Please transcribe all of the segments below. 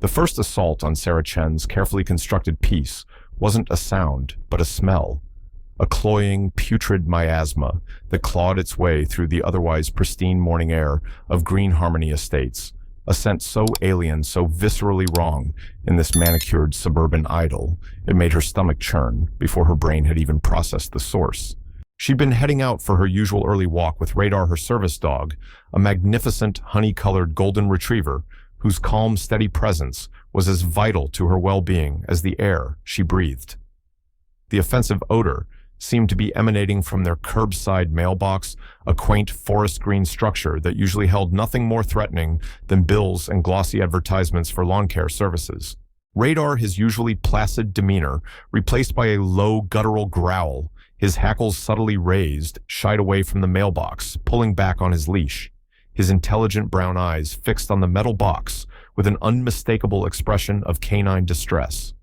The first assault on Sarah Chen's carefully constructed piece wasn't a sound, but a smell. A cloying, putrid miasma that clawed its way through the otherwise pristine morning air of Green Harmony Estates, a scent so alien, so viscerally wrong in this manicured suburban idyll, it made her stomach churn before her brain had even processed the source. She'd been heading out for her usual early walk with Radar, her service dog, a magnificent honey-colored golden retriever whose calm, steady presence was as vital to her well-being as the air she breathed. The offensive odor seemed to be emanating from their curbside mailbox, a quaint forest green structure that usually held nothing more threatening than bills and glossy advertisements for lawn care services. Radar, his usually placid demeanor, replaced by a low guttural growl, his hackles subtly raised, shied away from the mailbox, pulling back on his leash, his intelligent brown eyes fixed on the metal box with an unmistakable expression of canine distress.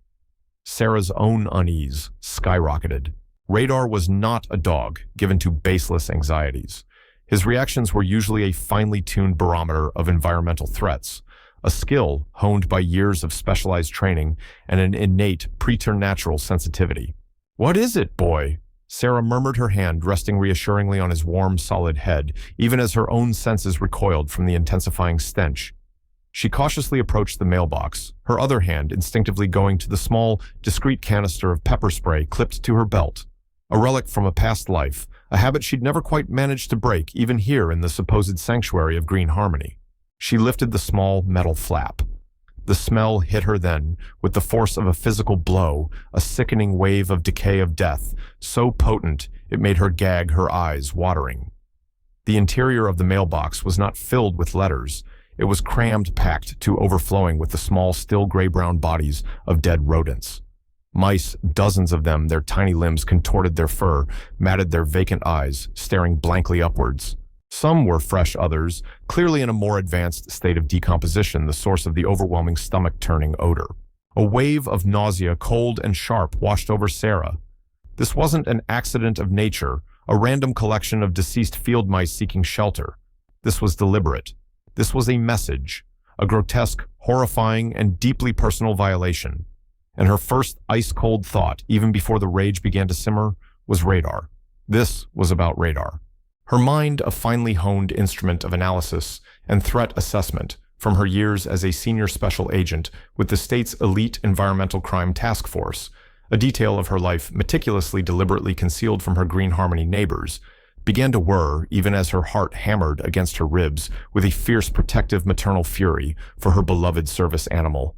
Sarah's own unease skyrocketed. Radar was not a dog given to baseless anxieties. His reactions were usually a finely tuned barometer of environmental threats, a skill honed by years of specialized training and an innate preternatural sensitivity. "What is it, boy?" Sarah murmured, her hand resting reassuringly on his warm, solid head, even as her own senses recoiled from the intensifying stench. She cautiously approached the mailbox, her other hand instinctively going to the small, discreet canister of pepper spray clipped to her belt. A relic from a past life, a habit she'd never quite managed to break, even here in the supposed sanctuary of Green Harmony. She lifted the small metal flap. The smell hit her then, with the force of a physical blow, a sickening wave of decay of death, so potent it made her gag, her eyes watering. The interior of the mailbox was not filled with letters. It was crammed, packed to overflowing with the small, still gray-brown bodies of dead rodents. Mice, dozens of them, their tiny limbs contorted their fur, matted their vacant eyes, staring blankly upwards. Some were fresh, others, clearly in a more advanced state of decomposition, the source of the overwhelming stomach-turning odor. A wave of nausea, cold and sharp, washed over Sarah. This wasn't an accident of nature, a random collection of deceased field mice seeking shelter. This was deliberate. This was a message, a grotesque, horrifying, and deeply personal violation. And her first ice-cold thought, even before the rage began to simmer, was Radar. This was about Radar. Her mind a finely honed instrument of analysis and threat assessment from her years as a senior special agent with the state's elite environmental crime task force, a detail of her life meticulously deliberately concealed from her Green Harmony neighbors, began to whir even as her heart hammered against her ribs with a fierce protective maternal fury for her beloved service animal.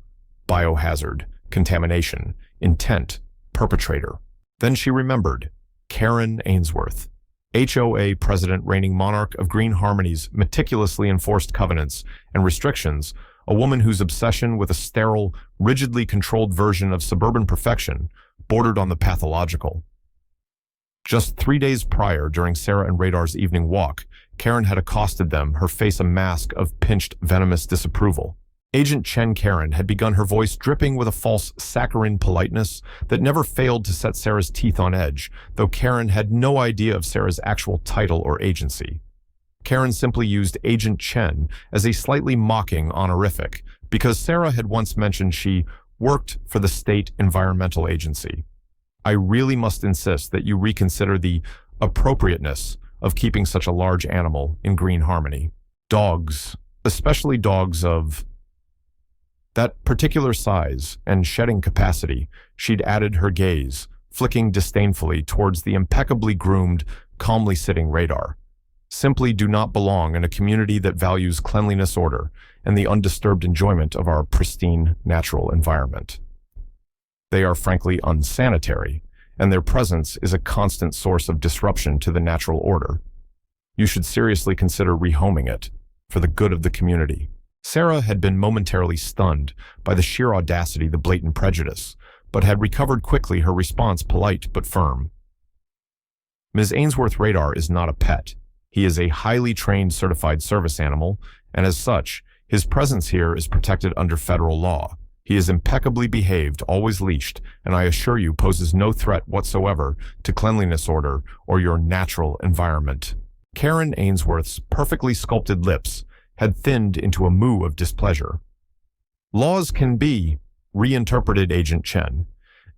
Biohazard, contamination, intent, perpetrator. Then she remembered. Karen Ainsworth, HOA president, reigning monarch of Green Harmony's meticulously enforced covenants and restrictions, a woman whose obsession with a sterile, rigidly controlled version of suburban perfection bordered on the pathological. Just 3 days prior, during Sarah and Radar's evening walk, Karen had accosted them, her face a mask of pinched, venomous disapproval. Agent Chen Karen had begun, her voice dripping with a false saccharine politeness that never failed to set Sarah's teeth on edge, though Karen had no idea of Sarah's actual title or agency. Karen simply used Agent Chen as a slightly mocking honorific, because Sarah had once mentioned she worked for the State Environmental Agency. "I really must insist that you reconsider the appropriateness of keeping such a large animal in Green Harmony. Dogs, especially dogs of that particular size and shedding capacity," she'd added, her gaze flicking disdainfully towards the impeccably groomed, calmly sitting Radar, "simply do not belong in a community that values cleanliness, order, and the undisturbed enjoyment of our pristine natural environment. They are frankly unsanitary, and their presence is a constant source of disruption to the natural order. You should seriously consider rehoming it for the good of the community." Sarah had been momentarily stunned by the sheer audacity, the blatant prejudice, but had recovered quickly, her response polite but firm. "Ms. Ainsworth, Radar is not a pet. He is a highly trained certified service animal, and as such, his presence here is protected under federal law. He is impeccably behaved, always leashed, and I assure you poses no threat whatsoever to cleanliness, order, or your natural environment." Karen Ainsworth's perfectly sculpted lips had thinned into a moue of displeasure. Laws can be reinterpreted, Agent Chen,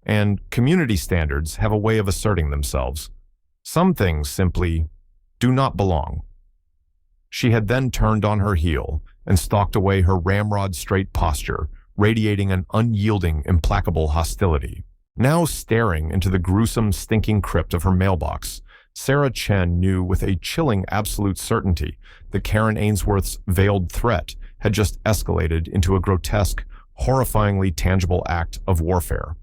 and community standards have a way of asserting themselves. Some things simply do not belong. She had then turned on her heel and stalked away, her ramrod-straight posture radiating an unyielding, implacable hostility. Now staring into the gruesome, stinking crypt of her mailbox, Sarah Chen knew with a chilling absolute certainty that Karen Ainsworth's veiled threat had just escalated into a grotesque, horrifyingly tangible act of warfare.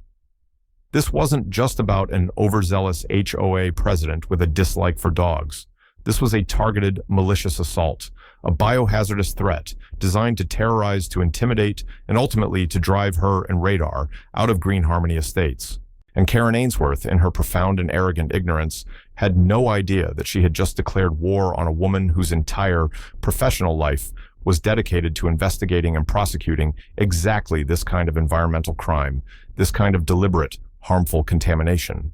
This wasn't just about an overzealous HOA president with a dislike for dogs. This was a targeted, malicious assault, a biohazardous threat designed to terrorize, to intimidate, and ultimately to drive her and Radar out of Green Harmony Estates. And Karen Ainsworth, in her profound and arrogant ignorance, had no idea that she had just declared war on a woman whose entire professional life was dedicated to investigating and prosecuting exactly this kind of environmental crime, this kind of deliberate, harmful contamination.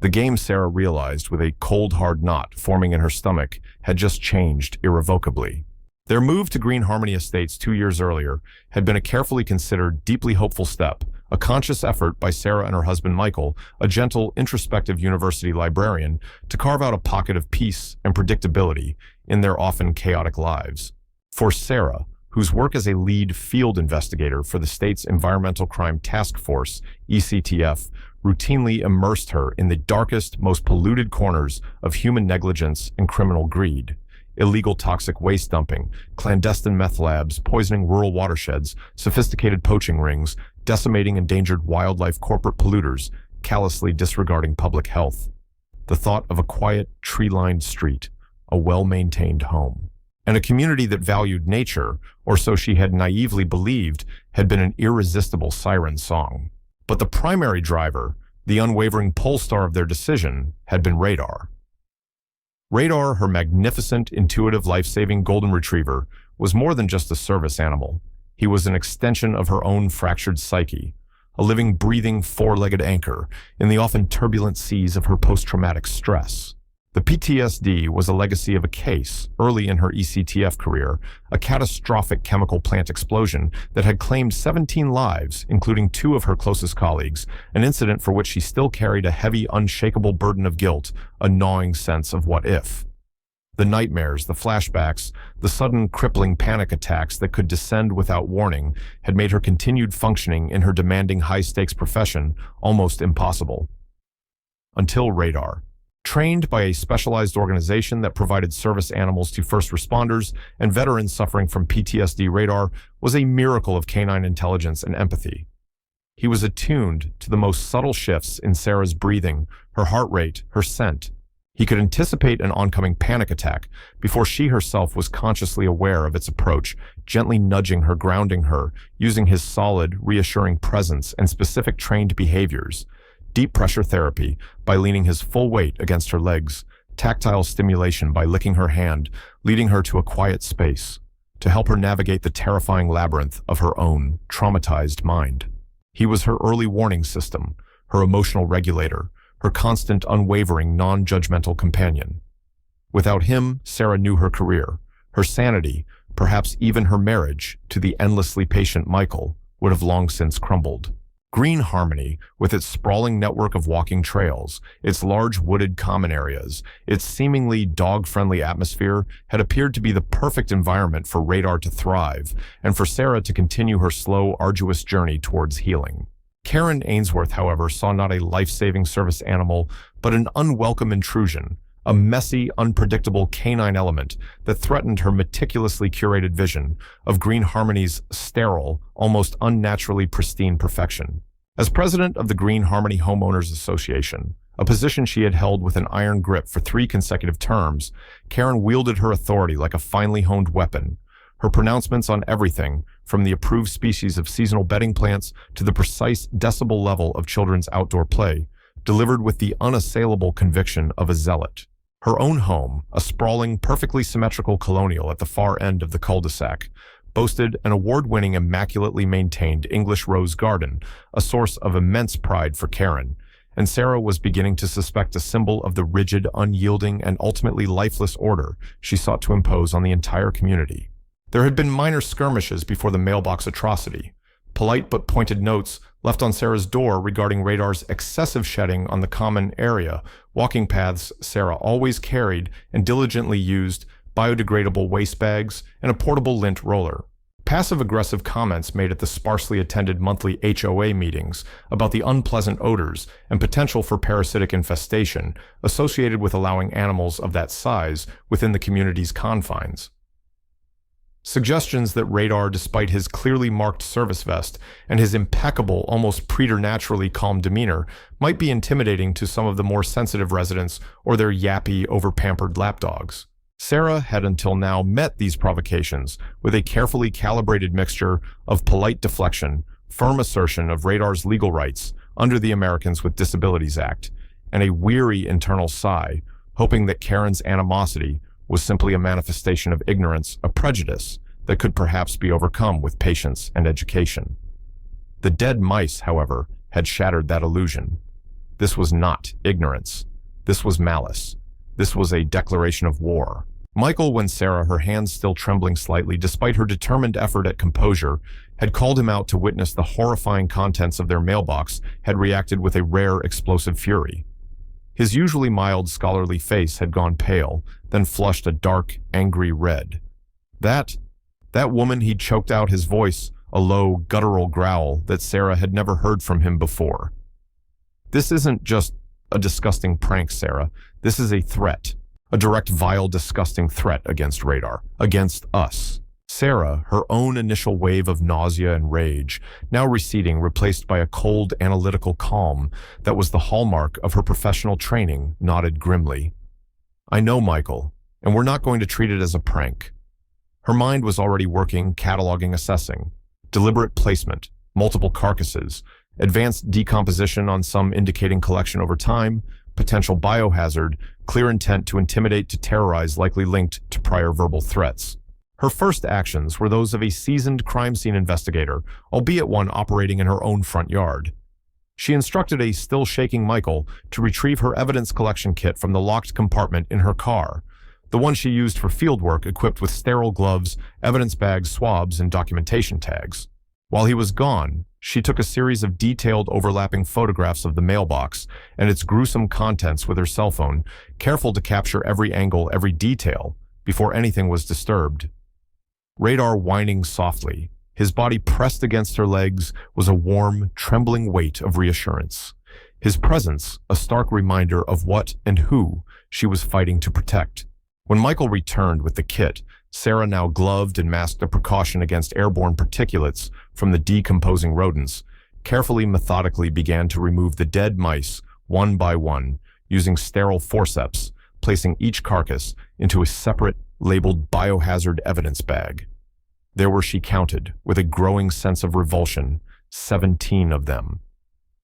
The game, Sarah realized with a cold, hard knot forming in her stomach, had just changed irrevocably. Their move to Green Harmony Estates 2 years earlier had been a carefully considered, deeply hopeful step, a conscious effort by Sarah and her husband Michael, a gentle, introspective university librarian, to carve out a pocket of peace and predictability in their often chaotic lives. For Sarah, whose work as a lead field investigator for the state's Environmental Crime Task Force, ECTF, routinely immersed her in the darkest, most polluted corners of human negligence and criminal greed. Illegal toxic waste dumping, clandestine meth labs, poisoning rural watersheds, sophisticated poaching rings, decimating endangered wildlife, corporate polluters, callously disregarding public health. The thought of a quiet, tree-lined street, a well-maintained home, and a community that valued nature, or so she had naively believed, had been an irresistible siren song. But the primary driver, the unwavering pole star of their decision, had been Radar. Radar, her magnificent, intuitive, life-saving golden retriever, was more than just a service animal. He was an extension of her own fractured psyche, a living, breathing, four-legged anchor in the often turbulent seas of her post-traumatic stress. The PTSD was a legacy of a case, early in her ECTF career, a catastrophic chemical plant explosion that had claimed 17 lives, including 2 of her closest colleagues, an incident for which she still carried a heavy, unshakable burden of guilt, a gnawing sense of what if. The nightmares, the flashbacks, the sudden crippling panic attacks that could descend without warning had made her continued functioning in her demanding high-stakes profession almost impossible. Until Radar. Trained by a specialized organization that provided service animals to first responders and veterans suffering from PTSD, Radar was a miracle of canine intelligence and empathy. He was attuned to the most subtle shifts in Sarah's breathing, her heart rate, her scent. He could anticipate an oncoming panic attack before she herself was consciously aware of its approach, gently nudging her, grounding her, using his solid, reassuring presence and specific trained behaviors. Deep pressure therapy by leaning his full weight against her legs, tactile stimulation by licking her hand, leading her to a quiet space, to help her navigate the terrifying labyrinth of her own traumatized mind. He was her early warning system, her emotional regulator, her constant, unwavering, non-judgmental companion. Without him, Sarah knew her career, her sanity, perhaps even her marriage to the endlessly patient Michael, would have long since crumbled. Green Harmony, with its sprawling network of walking trails, its large wooded common areas, its seemingly dog-friendly atmosphere, had appeared to be the perfect environment for Radar to thrive, and for Sarah to continue her slow, arduous journey towards healing. Karen Ainsworth, however, saw not a life-saving service animal, but an unwelcome intrusion, a messy, unpredictable canine element that threatened her meticulously curated vision of Green Harmony's sterile, almost unnaturally pristine perfection. As president of the Green Harmony Homeowners Association, a position she had held with an iron grip for 3 consecutive terms, Karen wielded her authority like a finely honed weapon. Her pronouncements on everything, from the approved species of seasonal bedding plants to the precise decibel level of children's outdoor play, delivered with the unassailable conviction of a zealot. Her own home, a sprawling, perfectly symmetrical colonial at the far end of the cul-de-sac, boasted an award-winning, immaculately maintained English rose garden, a source of immense pride for Karen, and Sarah was beginning to suspect a symbol of the rigid, unyielding, and ultimately lifeless order she sought to impose on the entire community. There had been minor skirmishes before the mailbox atrocity. Polite but pointed notes left on Sarah's door regarding Radar's excessive shedding on the common area, walking paths Sarah always carried and diligently used, biodegradable waste bags, and a portable lint roller. Passive-aggressive comments made at the sparsely attended monthly HOA meetings about the unpleasant odors and potential for parasitic infestation associated with allowing animals of that size within the community's confines. Suggestions that Radar, despite his clearly marked service vest and his impeccable, almost preternaturally calm demeanor, might be intimidating to some of the more sensitive residents or their yappy, overpampered lapdogs. Sarah had until now met these provocations with a carefully calibrated mixture of polite deflection, firm assertion of Radar's legal rights under the Americans with Disabilities Act, and a weary internal sigh, hoping that Karen's animosity was simply a manifestation of ignorance, a prejudice that could perhaps be overcome with patience and education. The dead mice, however, had shattered that illusion. This was not ignorance. This was malice. This was a declaration of war. Michael, when Sarah, her hands still trembling slightly despite her determined effort at composure, had called him out to witness the horrifying contents of their mailbox, had reacted with a rare explosive fury. His usually mild, scholarly face had gone pale, then flushed a dark, angry red. That woman, he'd choked out his voice, a low, guttural growl that Sarah had never heard from him before. This isn't just a disgusting prank, Sarah. This is a threat. A direct, vile, disgusting threat against Radar, against us. Sarah, her own initial wave of nausea and rage, now receding, replaced by a cold, analytical calm that was the hallmark of her professional training, nodded grimly. I know, Michael, and we're not going to treat it as a prank. Her mind was already working, cataloging, assessing. Deliberate placement, multiple carcasses, advanced decomposition on some indicating collection over time, potential biohazard, clear intent to intimidate, to terrorize, likely linked to prior verbal threats. Her first actions were those of a seasoned crime scene investigator, albeit one operating in her own front yard. She instructed a still-shaking Michael to retrieve her evidence collection kit from the locked compartment in her car, the one she used for fieldwork equipped with sterile gloves, evidence bags, swabs, and documentation tags. While he was gone, she took a series of detailed overlapping photographs of the mailbox and its gruesome contents with her cell phone, careful to capture every angle, every detail, before anything was disturbed. Radar whining softly, his body pressed against her legs, was a warm, trembling weight of reassurance. His presence, a stark reminder of what and who she was fighting to protect. When Michael returned with the kit, Sarah, now gloved and masked a precaution against airborne particulates from the decomposing rodents, carefully, methodically began to remove the dead mice one by one, using sterile forceps, placing each carcass into a separate, labeled biohazard evidence bag. There were, she counted, with a growing sense of revulsion, 17 of them.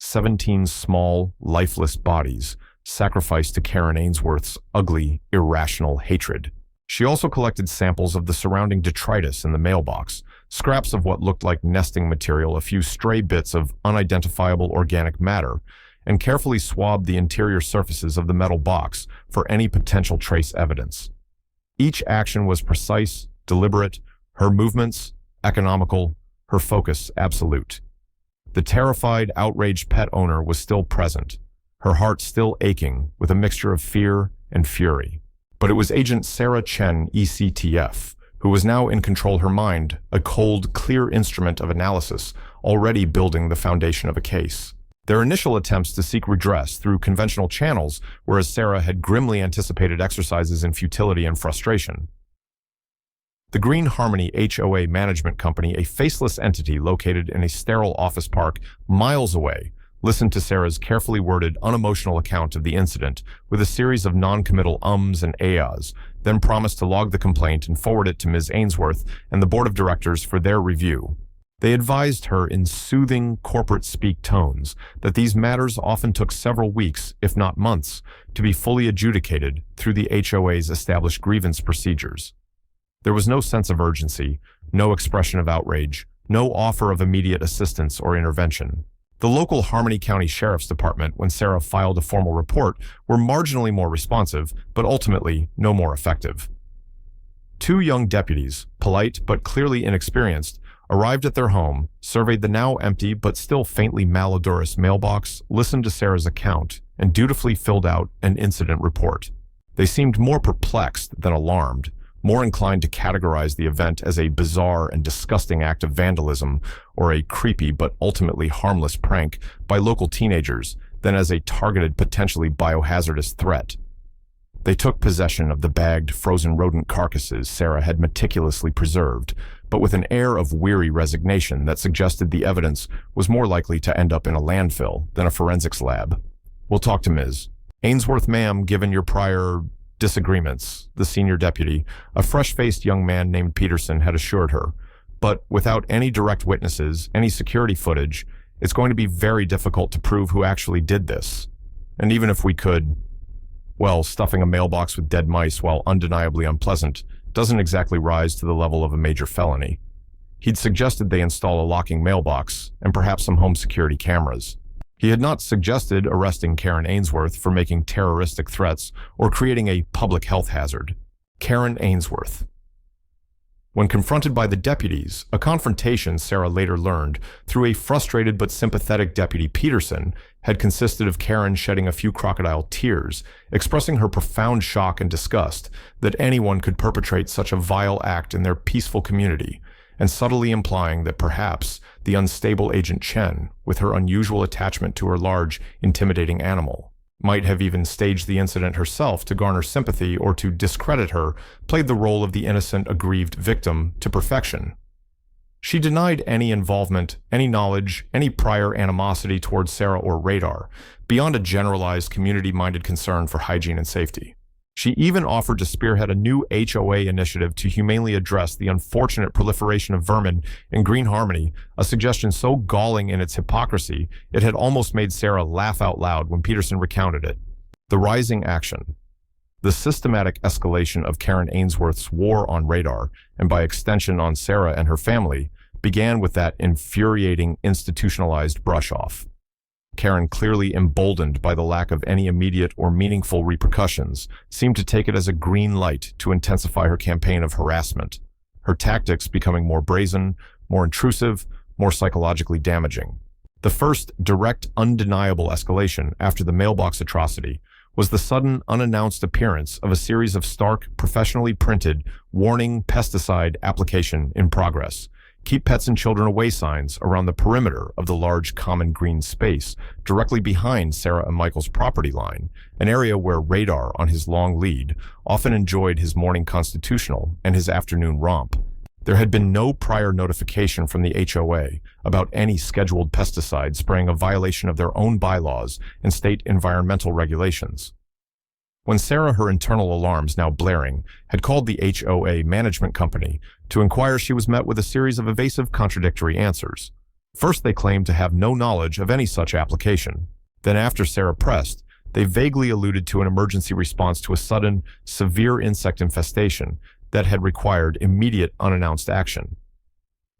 17 small, lifeless bodies, sacrificed to Karen Ainsworth's ugly, irrational hatred. She also collected samples of the surrounding detritus in the mailbox, scraps of what looked like nesting material, a few stray bits of unidentifiable organic matter, and carefully swabbed the interior surfaces of the metal box for any potential trace evidence. Each action was precise, deliberate, her movements economical, her focus absolute. The terrified, outraged pet owner was still present, her heart still aching with a mixture of fear and fury. But it was Agent Sarah Chen, ECTF, who was now in control, her mind, a cold, clear instrument of analysis, already building the foundation of a case. Their initial attempts to seek redress through conventional channels, whereas Sarah had grimly anticipated exercises in futility and frustration. The Green Harmony HOA Management Company, a faceless entity located in a sterile office park miles away, listened to Sarah's carefully worded, unemotional account of the incident with a series of non-committal ums and ahs, then promised to log the complaint and forward it to Ms. Ainsworth and the board of directors for their review. They advised her in soothing, corporate-speak tones that these matters often took several weeks, if not months, to be fully adjudicated through the HOA's established grievance procedures. There was no sense of urgency, no expression of outrage, no offer of immediate assistance or intervention. The local Harmony County Sheriff's Department, when Sarah filed a formal report, were marginally more responsive, but ultimately no more effective. Two young deputies, polite but clearly inexperienced, arrived at their home, surveyed the now empty but still faintly malodorous mailbox, listened to Sarah's account, and dutifully filled out an incident report. They seemed more perplexed than alarmed, more inclined to categorize the event as a bizarre and disgusting act of vandalism or a creepy but ultimately harmless prank by local teenagers than as a targeted, potentially biohazardous threat. They took possession of the bagged, frozen rodent carcasses Sarah had meticulously preserved, but with an air of weary resignation that suggested the evidence was more likely to end up in a landfill than a forensics lab. "We'll talk to Ms. Ainsworth, ma'am, given your prior disagreements," the senior deputy, a fresh-faced young man named Peterson, had assured her. "But without any direct witnesses, any security footage, it's going to be very difficult to prove who actually did this. And even if we could, well, stuffing a mailbox with dead mice, while undeniably unpleasant, doesn't exactly rise to the level of a major felony." He'd suggested they install a locking mailbox and perhaps some home security cameras. He had not suggested arresting Karen Ainsworth for making terroristic threats or creating a public health hazard. Karen Ainsworth. When confronted by the deputies, a confrontation, Sarah later learned, through a frustrated but sympathetic Deputy Peterson, had consisted of Karen shedding a few crocodile tears, expressing her profound shock and disgust that anyone could perpetrate such a vile act in their peaceful community, and subtly implying that perhaps the unstable Agent Chen, with her unusual attachment to her large, intimidating animal, might have even staged the incident herself to garner sympathy or to discredit her, played the role of the innocent, aggrieved victim to perfection. She denied any involvement, any knowledge, any prior animosity towards Sarah or Radar, beyond a generalized community-minded concern for hygiene and safety. She even offered to spearhead a new HOA initiative to humanely address the unfortunate proliferation of vermin in Green Harmony, a suggestion so galling in its hypocrisy it had almost made Sarah laugh out loud when Peterson recounted it. The rising action. The systematic escalation of Karen Ainsworth's war on Radar, and by extension on Sarah and her family, began with that infuriating institutionalized brush-off. Karen, clearly emboldened by the lack of any immediate or meaningful repercussions, seemed to take it as a green light to intensify her campaign of harassment, her tactics becoming more brazen, more intrusive, more psychologically damaging. The first direct, undeniable escalation after the mailbox atrocity was the sudden, unannounced appearance of a series of stark, professionally printed, warning pesticide application in progress, keep pets and children away signs around the perimeter of the large common green space directly behind Sarah and Michael's property line, an area where Radar, on his long lead, often enjoyed his morning constitutional and his afternoon romp. There had been no prior notification from the HOA about any scheduled pesticide spraying a violation of their own bylaws and state environmental regulations. When Sarah, her internal alarms now blaring, had called the HOA management company to inquire, she was met with a series of evasive, contradictory answers. First, they claimed to have no knowledge of any such application. Then, after Sarah pressed, they vaguely alluded to an emergency response to a sudden, severe insect infestation that had required immediate, unannounced action.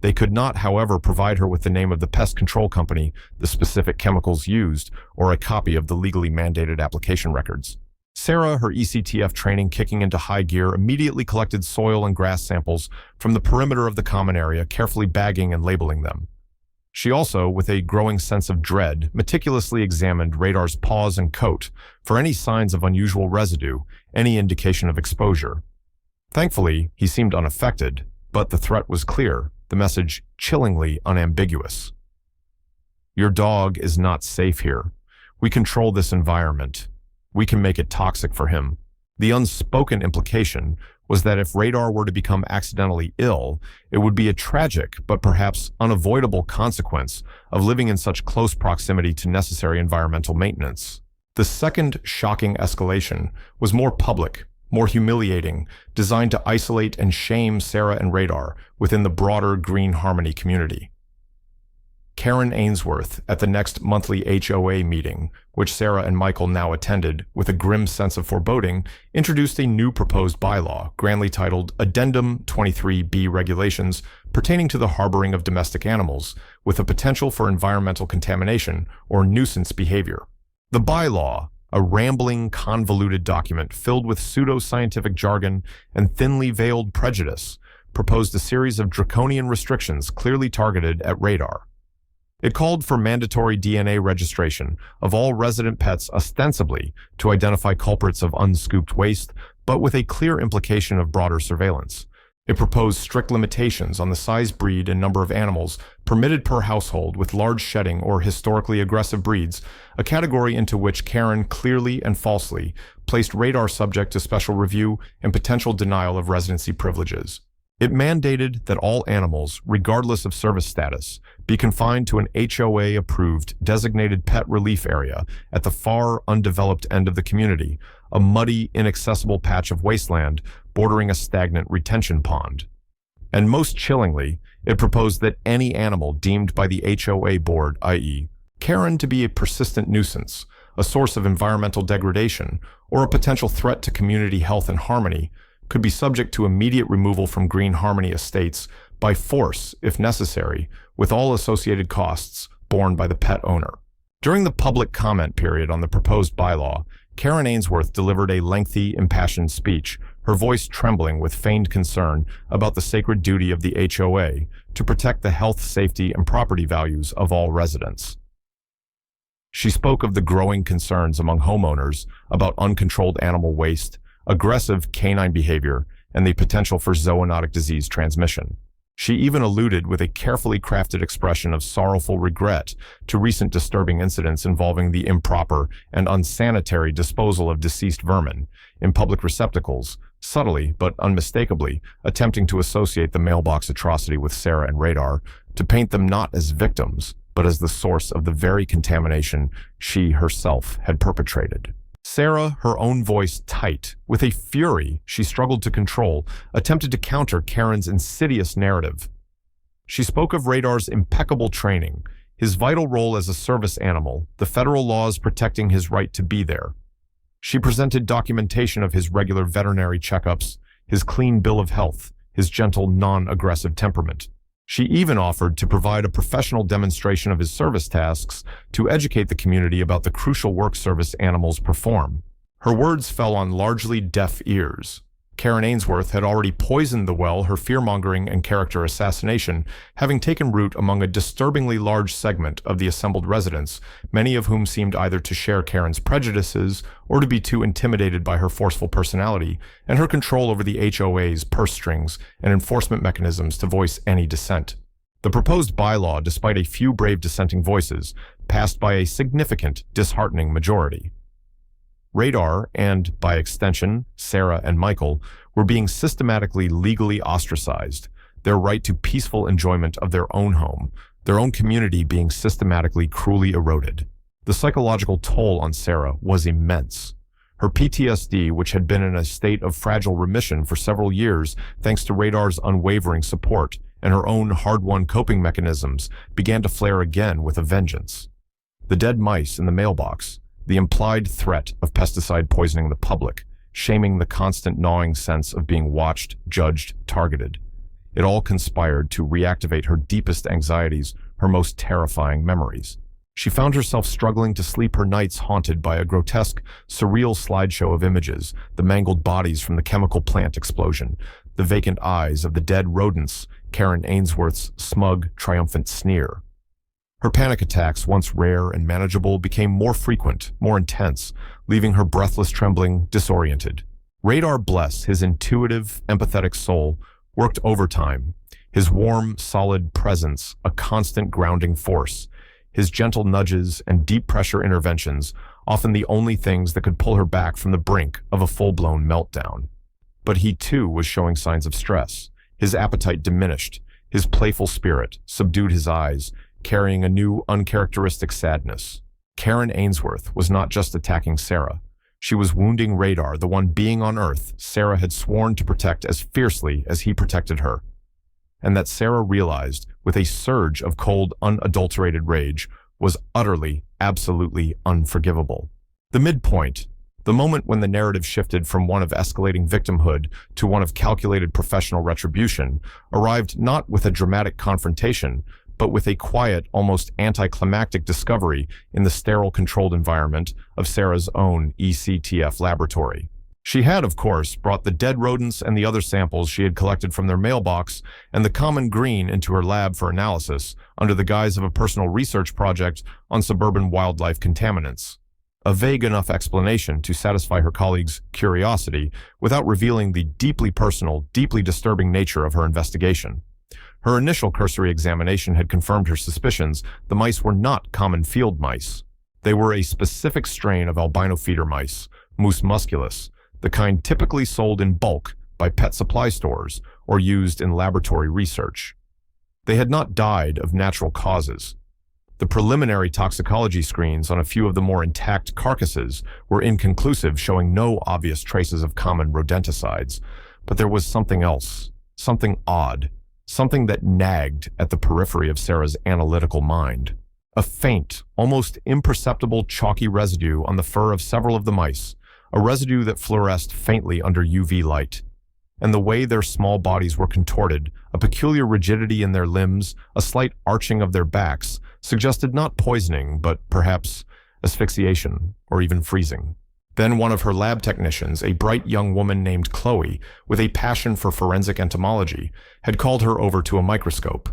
They could not, however, provide her with the name of the pest control company, the specific chemicals used, or a copy of the legally mandated application records. Sarah, her ECTF training kicking into high gear, immediately collected soil and grass samples from the perimeter of the common area, carefully bagging and labeling them. She also, with a growing sense of dread, meticulously examined Radar's paws and coat for any signs of unusual residue, any indication of exposure. Thankfully, he seemed unaffected, but the threat was clear, the message chillingly unambiguous. "Your dog is not safe here. We control this environment. We can make it toxic for him." The unspoken implication was that if Radar were to become accidentally ill, it would be a tragic but perhaps unavoidable consequence of living in such close proximity to necessary environmental maintenance. The second shocking escalation was more public, more humiliating, designed to isolate and shame Sarah and Radar within the broader Green Harmony community. Karen Ainsworth, at the next monthly HOA meeting, which Sarah and Michael now attended with a grim sense of foreboding, introduced a new proposed bylaw, grandly titled Addendum 23B Regulations pertaining to the harboring of domestic animals, with a potential for environmental contamination or nuisance behavior. The bylaw, a rambling, convoluted document filled with pseudo-scientific jargon and thinly veiled prejudice, proposed a series of draconian restrictions clearly targeted at Radar. It called for mandatory DNA registration of all resident pets ostensibly to identify culprits of unscooped waste, but with a clear implication of broader surveillance. It proposed strict limitations on the size, breed, and number of animals permitted per household with large shedding or historically aggressive breeds, a category into which Karen clearly and falsely placed Radar subject to special review and potential denial of residency privileges. It mandated that all animals, regardless of service status, be confined to an HOA-approved designated pet relief area at the far undeveloped end of the community, a muddy, inaccessible patch of wasteland bordering a stagnant retention pond. And most chillingly, it proposed that any animal deemed by the HOA board, i.e., Karen, to be a persistent nuisance, a source of environmental degradation, or a potential threat to community health and harmony, could be subject to immediate removal from Green Harmony estates by force, if necessary, with all associated costs borne by the pet owner. During the public comment period on the proposed bylaw, Karen Ainsworth delivered a lengthy, impassioned speech, her voice trembling with feigned concern about the sacred duty of the HOA to protect the health, safety, and property values of all residents. She spoke of the growing concerns among homeowners about uncontrolled animal waste, aggressive canine behavior, and the potential for zoonotic disease transmission. She even alluded with a carefully crafted expression of sorrowful regret to recent disturbing incidents involving the improper and unsanitary disposal of deceased vermin in public receptacles, subtly but unmistakably attempting to associate the Mailbox atrocity with Sarah and Radar, to paint them not as victims, but as the source of the very contamination she herself had perpetrated. Sarah, her own voice tight, with a fury she struggled to control, attempted to counter Karen's insidious narrative. She spoke of Radar's impeccable training, his vital role as a service animal, the federal laws protecting his right to be there. She presented documentation of his regular veterinary checkups, his clean bill of health, his gentle, non-aggressive temperament. She even offered to provide a professional demonstration of his service tasks to educate the community about the crucial work service animals perform. Her words fell on largely deaf ears. Karen Ainsworth had already poisoned the well her fear-mongering and character assassination, having taken root among a disturbingly large segment of the assembled residents, many of whom seemed either to share Karen's prejudices or to be too intimidated by her forceful personality and her control over the HOA's purse strings and enforcement mechanisms to voice any dissent. The proposed bylaw, despite a few brave dissenting voices, passed by a significant, disheartening majority. Radar, and, by extension, Sarah and Michael, were being systematically legally ostracized, their right to peaceful enjoyment of their own home, their own community being systematically cruelly eroded. The psychological toll on Sarah was immense. Her PTSD, which had been in a state of fragile remission for several years thanks to Radar's unwavering support, and her own hard-won coping mechanisms, began to flare again with a vengeance. The dead mice in the mailbox, the implied threat of pesticide poisoning the public, shaming the constant gnawing sense of being watched, judged, targeted. It all conspired to reactivate her deepest anxieties, her most terrifying memories. She found herself struggling to sleep, her nights haunted by a grotesque, surreal slideshow of images, the mangled bodies from the chemical plant explosion, the vacant eyes of the dead rodents, Karen Ainsworth's smug, triumphant sneer. Her panic attacks, once rare and manageable, became more frequent, more intense, leaving her breathless, trembling, disoriented. Radar Bless, his intuitive, empathetic soul, worked overtime, his warm, solid presence a constant grounding force, his gentle nudges and deep pressure interventions often the only things that could pull her back from the brink of a full-blown meltdown. But he too was showing signs of stress. His appetite diminished, his playful spirit subdued his eyes, carrying a new, uncharacteristic sadness. Karen Ainsworth was not just attacking Sarah. She was wounding Radar, the one being on Earth Sarah had sworn to protect as fiercely as he protected her. And that Sarah realized, with a surge of cold, unadulterated rage, was utterly, absolutely unforgivable. The midpoint, the moment when the narrative shifted from one of escalating victimhood to one of calculated professional retribution, arrived not with a dramatic confrontation, but with a quiet, almost anticlimactic discovery in the sterile controlled environment of Sarah's own ECTF laboratory. She had, of course, brought the dead rodents and the other samples she had collected from their mailbox and the common green into her lab for analysis under the guise of a personal research project on suburban wildlife contaminants. A vague enough explanation to satisfy her colleagues' curiosity without revealing the deeply personal, deeply disturbing nature of her investigation. Her initial cursory examination had confirmed her suspicions. The mice were not common field mice. They were a specific strain of albino feeder mice, Mus musculus, the kind typically sold in bulk by pet supply stores or used in laboratory research. They had not died of natural causes. The preliminary toxicology screens on a few of the more intact carcasses were inconclusive, showing no obvious traces of common rodenticides. But there was something else, something odd, something that nagged at the periphery of Sarah's analytical mind. A faint, almost imperceptible chalky residue on the fur of several of the mice, a residue that fluoresced faintly under UV light. And the way their small bodies were contorted, a peculiar rigidity in their limbs, a slight arching of their backs, suggested not poisoning, but perhaps asphyxiation or even freezing. Then one of her lab technicians, a bright young woman named Chloe, with a passion for forensic entomology, had called her over to a microscope.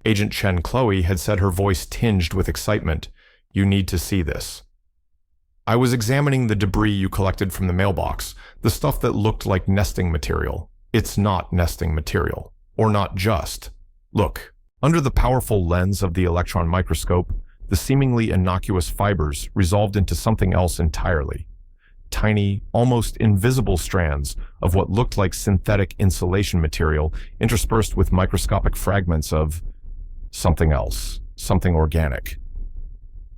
Agent Chen Chloe had said, her voice tinged with excitement, "You need to see this. I was examining the debris you collected from the mailbox, the stuff that looked like nesting material. It's not nesting material. Or not just. Look, under the powerful lens of the electron microscope, the seemingly innocuous fibers resolved into something else entirely. Tiny, almost invisible strands of what looked like synthetic insulation material interspersed with microscopic fragments of something else, something organic.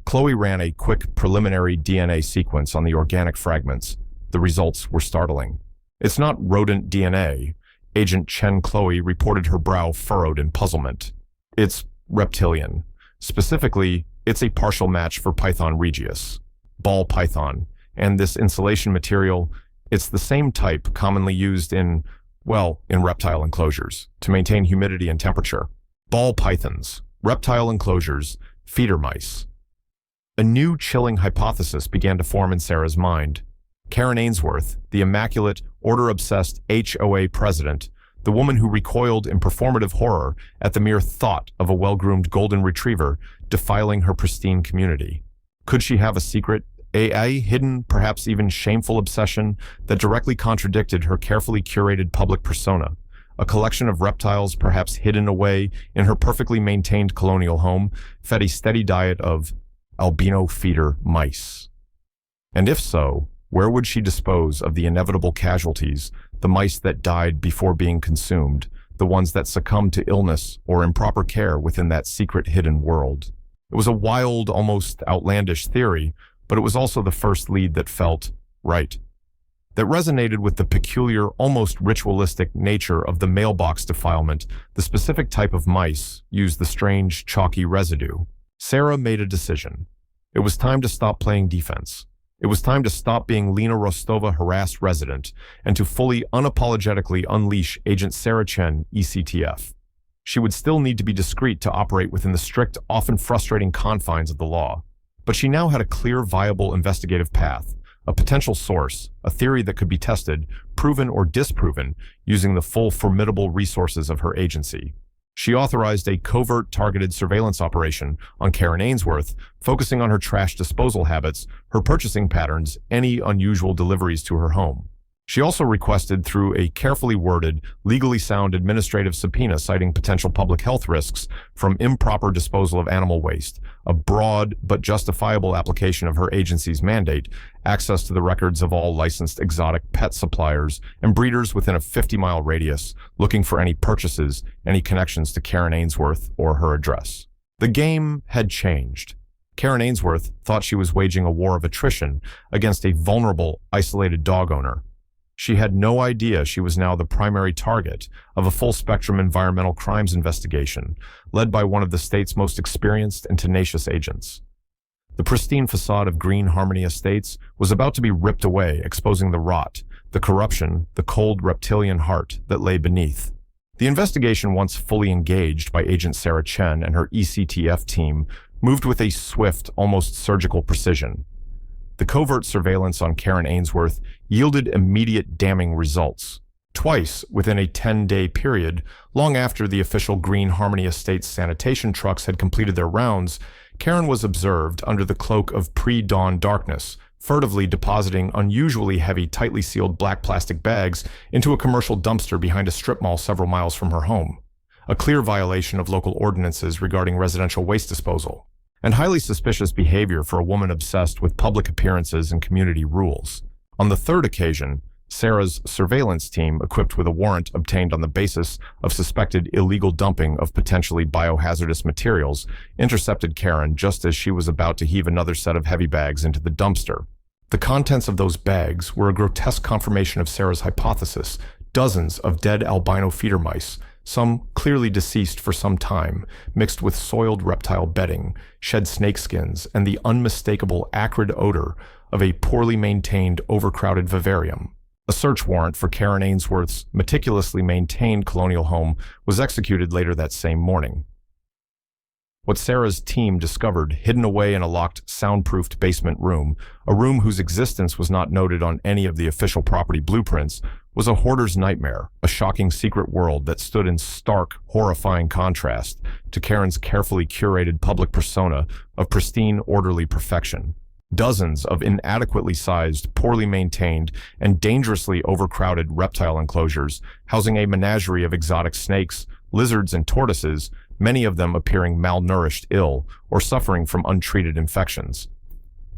Chloe ran a quick preliminary DNA sequence on the organic fragments. The results were startling. It's not rodent DNA. Agent Chen Chloe reported, her brow furrowed in puzzlement. It's reptilian. Specifically, it's a partial match for Python regius, ball python, and this insulation material, it's the same type commonly used in reptile enclosures to maintain humidity and temperature. Ball pythons, reptile enclosures, feeder mice. A new chilling hypothesis began to form in Sarah's mind. Karen Ainsworth, the immaculate, order-obsessed HOA president, the woman who recoiled in performative horror at the mere thought of a well-groomed golden retriever defiling her pristine community. Could she have a secret, a hidden, perhaps even shameful obsession that directly contradicted her carefully curated public persona? A collection of reptiles perhaps hidden away in her perfectly maintained colonial home, fed a steady diet of albino feeder mice. And if so, where would she dispose of the inevitable casualties, the mice that died before being consumed, the ones that succumbed to illness or improper care within that secret hidden world? It was a wild, almost outlandish theory, but it was also the first lead that felt right, that resonated with the peculiar, almost ritualistic nature of the mailbox defilement. The specific type of mice used the strange, chalky residue. Sarah made a decision. It was time to stop playing defense. It was time to stop being Lena Rostova harassed resident and to fully, unapologetically unleash Agent Sarah Chen, ECTF. She would still need to be discreet to operate within the strict, often frustrating confines of the law. But she now had a clear, viable investigative path, a potential source, a theory that could be tested, proven or disproven, using the full formidable resources of her agency. She authorized a covert targeted surveillance operation on Karen Ainsworth, focusing on her trash disposal habits, her purchasing patterns, any unusual deliveries to her home. She also requested, through a carefully worded, legally sound administrative subpoena citing potential public health risks from improper disposal of animal waste, a broad but justifiable application of her agency's mandate, access to the records of all licensed exotic pet suppliers and breeders within a 50-mile radius, looking for any purchases, any connections to Karen Ainsworth or her address. The game had changed. Karen Ainsworth thought she was waging a war of attrition against a vulnerable, isolated dog owner. She had no idea she was now the primary target of a full-spectrum environmental crimes investigation led by one of the state's most experienced and tenacious agents. The pristine facade of Green Harmony Estates was about to be ripped away, exposing the rot, the corruption, the cold reptilian heart that lay beneath. The investigation, once fully engaged by Agent Sarah Chen and her ECTF team, moved with a swift, almost surgical precision. The covert surveillance on Karen Ainsworth yielded immediate damning results. Twice within a 10-day period, long after the official Green Harmony Estates sanitation trucks had completed their rounds, Karen was observed under the cloak of pre-dawn darkness, furtively depositing unusually heavy, tightly sealed black plastic bags into a commercial dumpster behind a strip mall several miles from her home. A clear violation of local ordinances regarding residential waste disposal, and highly suspicious behavior for a woman obsessed with public appearances and community rules. On the third occasion, Sarah's surveillance team, equipped with a warrant obtained on the basis of suspected illegal dumping of potentially biohazardous materials, intercepted Karen just as she was about to heave another set of heavy bags into the dumpster. The contents of those bags were a grotesque confirmation of Sarah's hypothesis: dozens of dead albino feeder mice, some clearly deceased for some time, mixed with soiled reptile bedding, shed snakeskins, and the unmistakable acrid odor of a poorly maintained, overcrowded vivarium. A search warrant for Karen Ainsworth's meticulously maintained colonial home was executed later that same morning. What Sarah's team discovered hidden away in a locked, soundproofed basement room, a room whose existence was not noted on any of the official property blueprints, was a hoarder's nightmare, a shocking secret world that stood in stark, horrifying contrast to Karen's carefully curated public persona of pristine, orderly perfection. Dozens of inadequately sized, poorly maintained, and dangerously overcrowded reptile enclosures, housing a menagerie of exotic snakes, lizards, and tortoises, many of them appearing malnourished, ill, or suffering from untreated infections.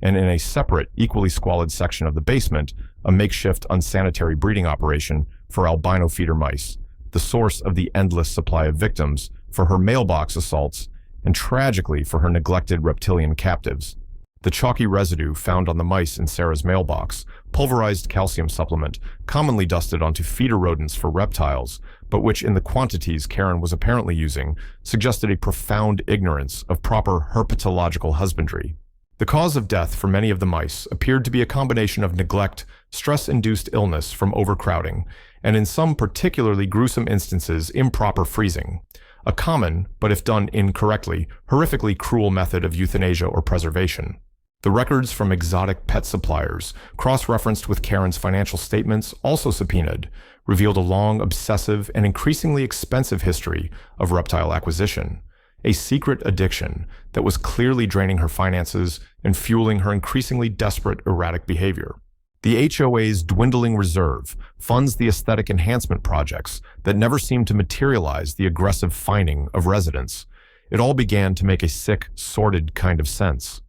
And in a separate, equally squalid section of the basement, a makeshift unsanitary breeding operation for albino feeder mice, the source of the endless supply of victims for her mailbox assaults, and tragically for her neglected reptilian captives. The chalky residue found on the mice in Sarah's mailbox, pulverized calcium supplement, commonly dusted onto feeder rodents for reptiles, but which in the quantities Karen was apparently using, suggested a profound ignorance of proper herpetological husbandry. The cause of death for many of the mice appeared to be a combination of neglect, stress-induced illness from overcrowding, and in some particularly gruesome instances, improper freezing. A common, but if done incorrectly, horrifically cruel method of euthanasia or preservation. The records from exotic pet suppliers, cross-referenced with Karen's financial statements, also subpoenaed, revealed a long, obsessive, and increasingly expensive history of reptile acquisition. A secret addiction that was clearly draining her finances and fueling her increasingly desperate, erratic behavior. The HOA's dwindling reserve funds the aesthetic enhancement projects that never seem to materialize the aggressive fining of residents. It all began to make a sick, sordid kind of sense.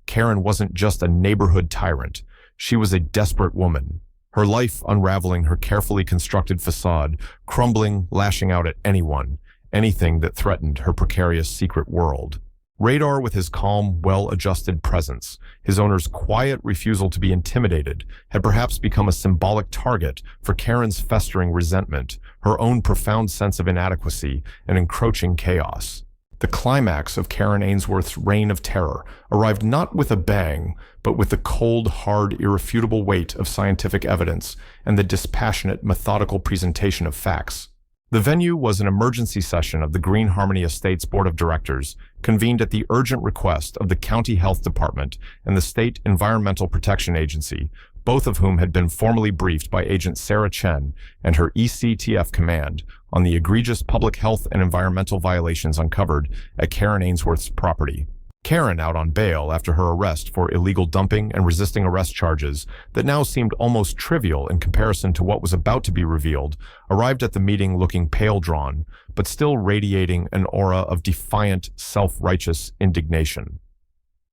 Karen wasn't just a neighborhood tyrant. She was a desperate woman. Her life unraveling her carefully constructed facade, crumbling, lashing out at anyone, anything that threatened her precarious secret world. Radar, with his calm, well-adjusted presence, his owner's quiet refusal to be intimidated, had perhaps become a symbolic target for Karen's festering resentment, her own profound sense of inadequacy and encroaching chaos. The climax of Karen Ainsworth's reign of terror arrived not with a bang, but with the cold, hard, irrefutable weight of scientific evidence and the dispassionate, methodical presentation of facts. The venue was an emergency session of the Green Harmony Estates Board of Directors, convened at the urgent request of the County Health Department and the State Environmental Protection Agency, both of whom had been formally briefed by Agent Sarah Chen and her ECTF command on the egregious public health and environmental violations uncovered at Karen Ainsworth's property. Karen, out on bail after her arrest for illegal dumping and resisting arrest charges that now seemed almost trivial in comparison to what was about to be revealed, arrived at the meeting looking pale-drawn, but still radiating an aura of defiant, self-righteous indignation.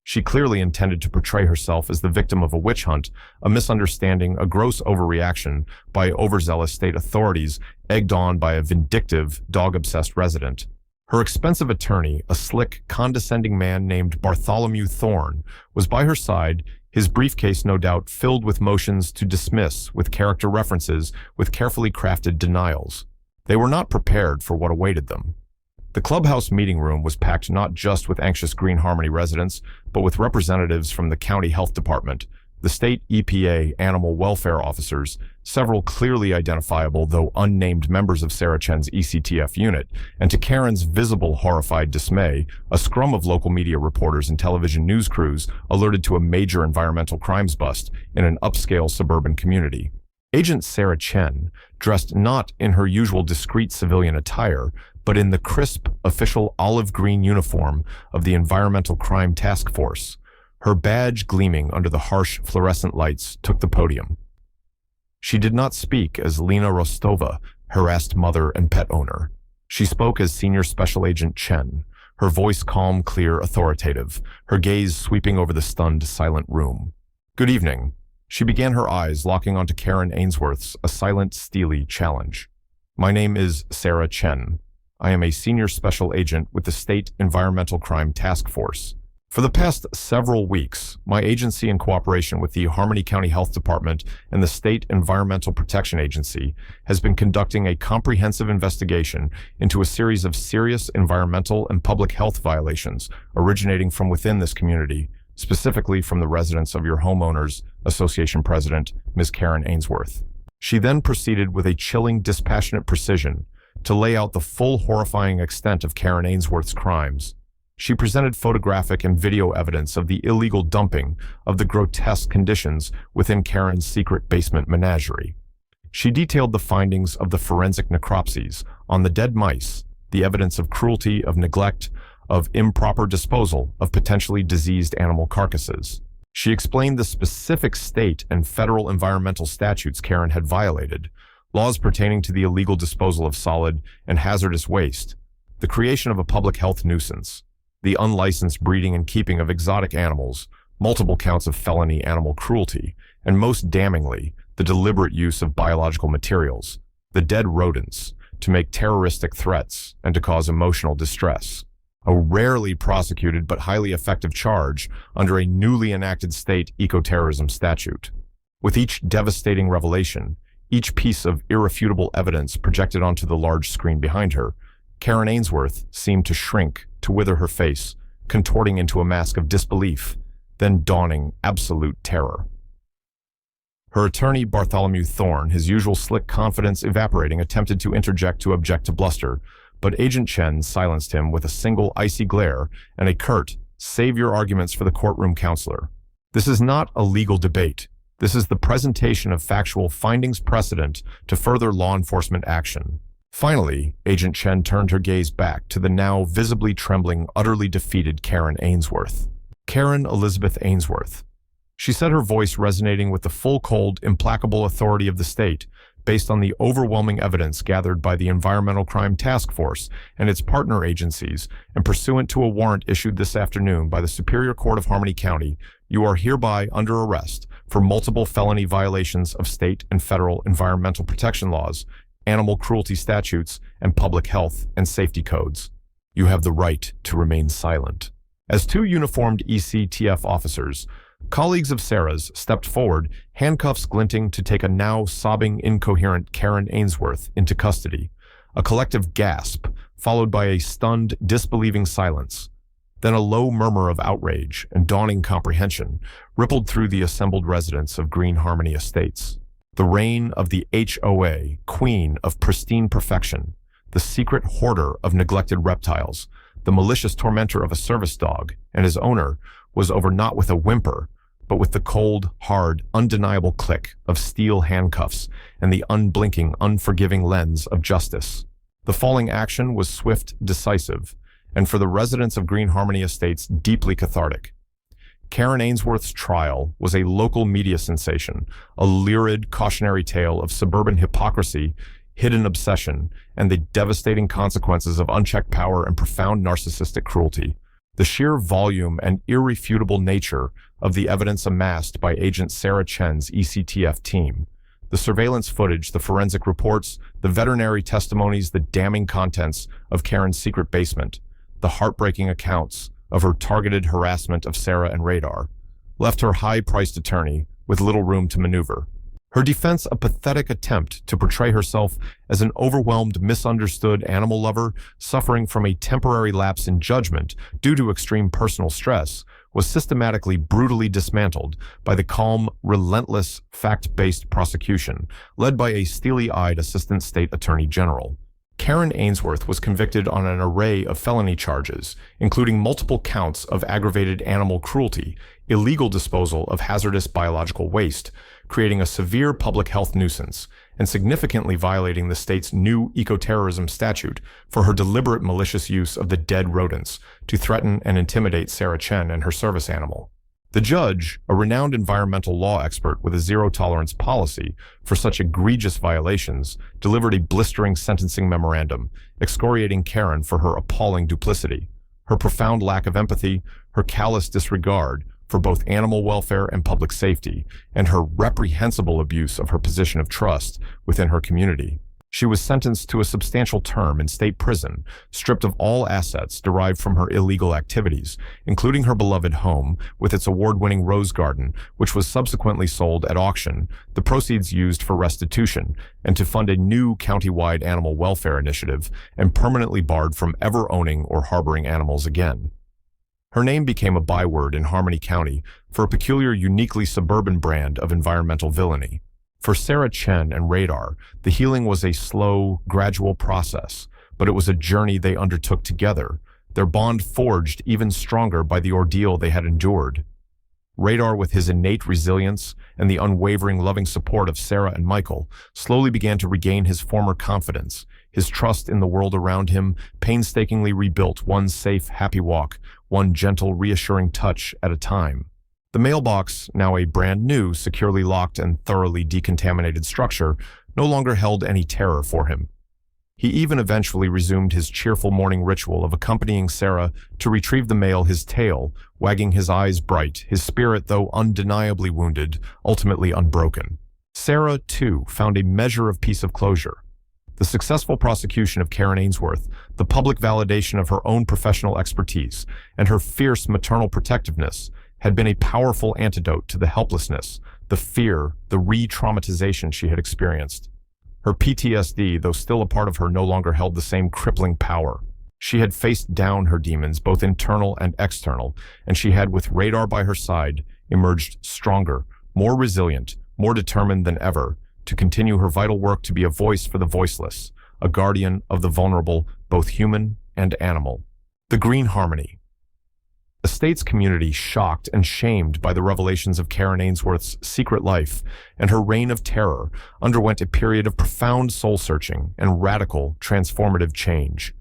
She clearly intended to portray herself as the victim of a witch hunt, a misunderstanding, a gross overreaction by overzealous state authorities, egged on by a vindictive, dog-obsessed resident. Her expensive attorney, a slick, condescending man named Bartholomew Thorne, was by her side, his briefcase no doubt filled with motions to dismiss, with character references, with carefully crafted denials. They were not prepared for what awaited them. The clubhouse meeting room was packed not just with anxious Green Harmony residents, but with representatives from the county health department, the state EPA animal welfare officers, several clearly identifiable though unnamed members of Sarah Chen's ECTF unit, and to Karen's visible horrified dismay, a scrum of local media reporters and television news crews alerted to a major environmental crimes bust in an upscale suburban community. Agent Sarah Chen, dressed not in her usual discreet civilian attire, but in the crisp, official olive green uniform of the Environmental Crime Task Force, her badge gleaming under the harsh fluorescent lights, took the podium. She did not speak as Lena Rostova, harassed mother and pet owner. She spoke as Senior Special Agent Chen, her voice calm, clear, authoritative, her gaze sweeping over the stunned, silent room. "Good evening." She began, her eyes locking onto Karen Ainsworth's, a silent, steely challenge. "My name is Sarah Chen. I am a Senior Special Agent with the State Environmental Crime Task Force. For the past several weeks, my agency, in cooperation with the Harmony County Health Department and the State Environmental Protection Agency, has been conducting a comprehensive investigation into a series of serious environmental and public health violations originating from within this community, specifically from the residence of your homeowners association president, Ms. Karen Ainsworth." She then proceeded with a chilling, dispassionate precision to lay out the full horrifying extent of Karen Ainsworth's crimes. She presented photographic and video evidence of the illegal dumping of the grotesque conditions within Karen's secret basement menagerie. She detailed the findings of the forensic necropsies on the dead mice, the evidence of cruelty, of neglect, of improper disposal of potentially diseased animal carcasses. She explained the specific state and federal environmental statutes Karen had violated, laws pertaining to the illegal disposal of solid and hazardous waste, the creation of a public health nuisance, the unlicensed breeding and keeping of exotic animals, multiple counts of felony animal cruelty, and most damningly, the deliberate use of biological materials, the dead rodents, to make terroristic threats and to cause emotional distress. A rarely prosecuted but highly effective charge under a newly enacted state ecoterrorism statute. With each devastating revelation, each piece of irrefutable evidence projected onto the large screen behind her, Karen Ainsworth seemed to shrink, to wither her face, contorting into a mask of disbelief, then dawning absolute terror. Her attorney, Bartholomew Thorne, his usual slick confidence evaporating, attempted to interject to object to bluster, but Agent Chen silenced him with a single icy glare and a curt, "Save your arguments for the courtroom, counselor. This is not a legal debate. This is the presentation of factual findings precedent to further law enforcement action." Finally, Agent Chen turned her gaze back to the now visibly trembling, utterly defeated Karen Ainsworth. Karen Elizabeth Ainsworth. She said, her voice resonating with the full, cold, implacable authority of the state, based on the overwhelming evidence gathered by the Environmental Crime Task Force and its partner agencies, and pursuant to a warrant issued this afternoon by the Superior Court of Harmony County, you are hereby under arrest for multiple felony violations of state and federal environmental protection laws, animal cruelty statutes, and public health and safety codes. You have the right to remain silent. As two uniformed ECTF officers, colleagues of Sarah's, stepped forward, handcuffs glinting, to take a now sobbing, incoherent Karen Ainsworth into custody. A collective gasp, followed by a stunned, disbelieving silence. Then a low murmur of outrage and dawning comprehension rippled through the assembled residents of Green Harmony Estates. The reign of the HOA, queen of pristine perfection, the secret hoarder of neglected reptiles, the malicious tormentor of a service dog, and his owner, was over not with a whimper, but with the cold, hard, undeniable click of steel handcuffs and the unblinking, unforgiving lens of justice. The falling action was swift, decisive, and for the residents of Green Harmony Estates, deeply cathartic. Karen Ainsworth's trial was a local media sensation, a lurid, cautionary tale of suburban hypocrisy, hidden obsession, and the devastating consequences of unchecked power and profound narcissistic cruelty. The sheer volume and irrefutable nature of the evidence amassed by Agent Sarah Chen's ECTF team, the surveillance footage, the forensic reports, the veterinary testimonies, the damning contents of Karen's secret basement, the heartbreaking accounts of her targeted harassment of Sarah and Radar, left her high-priced attorney with little room to maneuver. Her defense a pathetic attempt to portray herself as an overwhelmed, misunderstood animal lover suffering from a temporary lapse in judgment due to extreme personal stress, was systematically brutally dismantled by the calm, relentless, fact-based prosecution led by a steely-eyed Assistant State Attorney General. Karen Ainsworth was convicted on an array of felony charges, including multiple counts of aggravated animal cruelty, illegal disposal of hazardous biological waste, creating a severe public health nuisance, and significantly violating the state's new ecoterrorism statute for her deliberate malicious use of the dead rodents to threaten and intimidate Sarah Chen and her service animal. The judge, a renowned environmental law expert with a zero-tolerance policy for such egregious violations, delivered a blistering sentencing memorandum, excoriating Karen for her appalling duplicity, her profound lack of empathy, her callous disregard for both animal welfare and public safety, and her reprehensible abuse of her position of trust within her community. She was sentenced to a substantial term in state prison, stripped of all assets derived from her illegal activities, including her beloved home with its award-winning rose garden, which was subsequently sold at auction, the proceeds used for restitution, and to fund a new county-wide animal welfare initiative, and permanently barred from ever owning or harboring animals again. Her name became a byword in Harmony County for a peculiar, uniquely suburban brand of environmental villainy. For Sarah Chen and Radar, the healing was a slow, gradual process, but it was a journey they undertook together, their bond forged even stronger by the ordeal they had endured. Radar, with his innate resilience and the unwavering loving support of Sarah and Michael, slowly began to regain his former confidence, his trust in the world around him, painstakingly rebuilt one safe, happy walk, one gentle, reassuring touch at a time. The Mailbox, now a brand new, securely locked and thoroughly decontaminated structure, no longer held any terror for him. He even eventually resumed his cheerful morning ritual of accompanying Sarah to retrieve the mail, his tail, wagging his eyes bright, his spirit, though undeniably wounded, ultimately unbroken. Sarah, too, found a measure of peace of closure. The successful prosecution of Karen Ainsworth, the public validation of her own professional expertise, and her fierce maternal protectiveness had been a powerful antidote to the helplessness, the fear, the re-traumatization she had experienced. Her PTSD, though still a part of her, no longer held the same crippling power. She had faced down her demons, both internal and external, and she had, with Radar by her side, emerged stronger, more resilient, more determined than ever, to continue her vital work to be a voice for the voiceless, a guardian of the vulnerable, both human and animal. The Green Harmony. The state's community, shocked and shamed by the revelations of Karen Ainsworth's secret life and her reign of terror, underwent a period of profound soul-searching and radical, transformative change.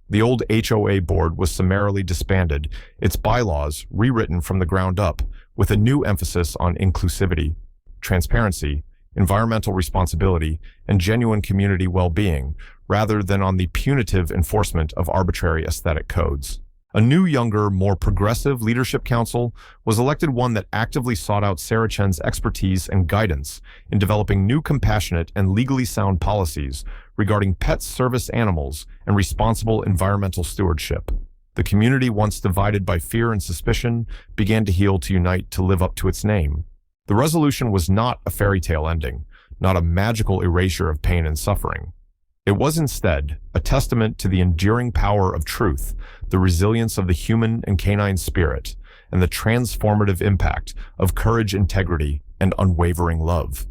The old HOA board was summarily disbanded, its bylaws rewritten from the ground up, with a new emphasis on inclusivity, transparency, environmental responsibility, and genuine community well-being, rather than on the punitive enforcement of arbitrary aesthetic codes. A new, younger, more progressive leadership council was elected, one that actively sought out Sarah Chen's expertise and guidance in developing new, compassionate, and legally sound policies regarding pet service animals and responsible environmental stewardship. The community, once divided by fear and suspicion, began to heal, to unite, to live up to its name. The resolution was not a fairy tale ending, not a magical erasure of pain and suffering. It was instead a testament to the enduring power of truth, the resilience of the human and canine spirit, and the transformative impact of courage, integrity, and unwavering love.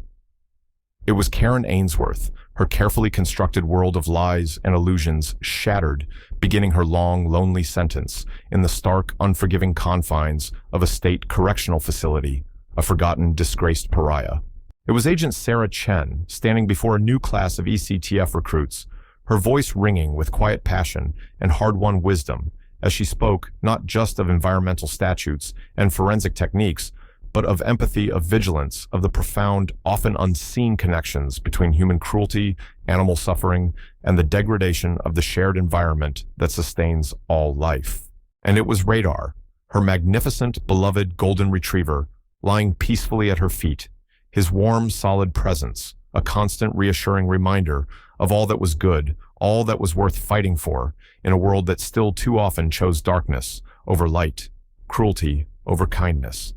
It was Karen Ainsworth, her carefully constructed world of lies and illusions shattered, beginning her long, lonely sentence in the stark, unforgiving confines of a state correctional facility, a forgotten, disgraced pariah. It was Agent Sarah Chen, standing before a new class of ECTF recruits, her voice ringing with quiet passion and hard-won wisdom, as she spoke not just of environmental statutes and forensic techniques, but of empathy, of vigilance, of the profound, often unseen connections between human cruelty, animal suffering, and the degradation of the shared environment that sustains all life. And it was Radar, her magnificent, beloved golden retriever, lying peacefully at her feet, his warm, solid presence, a constant, reassuring reminder of all that was good, all that was worth fighting for, in a world that still too often chose darkness over light, cruelty over kindness.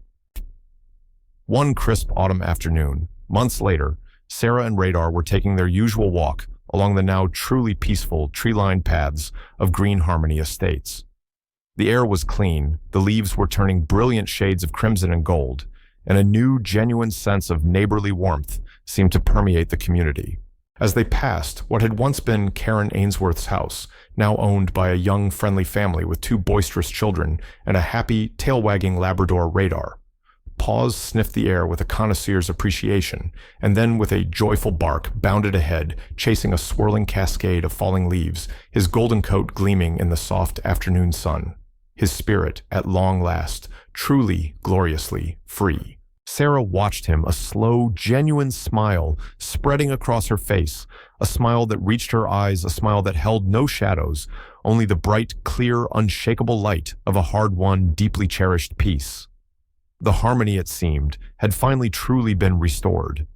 One crisp autumn afternoon, Months later, Sarah and Radar were taking their usual walk along the now truly peaceful, tree-lined paths of Green Harmony Estates. The air was clean, the leaves were turning brilliant shades of crimson and gold, and a new, genuine sense of neighborly warmth seemed to permeate the community. As they passed what had once been Karen Ainsworth's house, now owned by a young, friendly family with 2 boisterous children and a happy, tail-wagging Labrador Radar, Paws sniffed the air with a connoisseur's appreciation, and then with a joyful bark bounded ahead, chasing a swirling cascade of falling leaves, his golden coat gleaming in the soft afternoon sun, his spirit, at long last, truly, gloriously free. Sarah watched him, a slow, genuine smile spreading across her face, a smile that reached her eyes, a smile that held no shadows, only the bright, clear, unshakable light of a hard-won, deeply cherished peace. The harmony, it seemed, had finally truly been restored.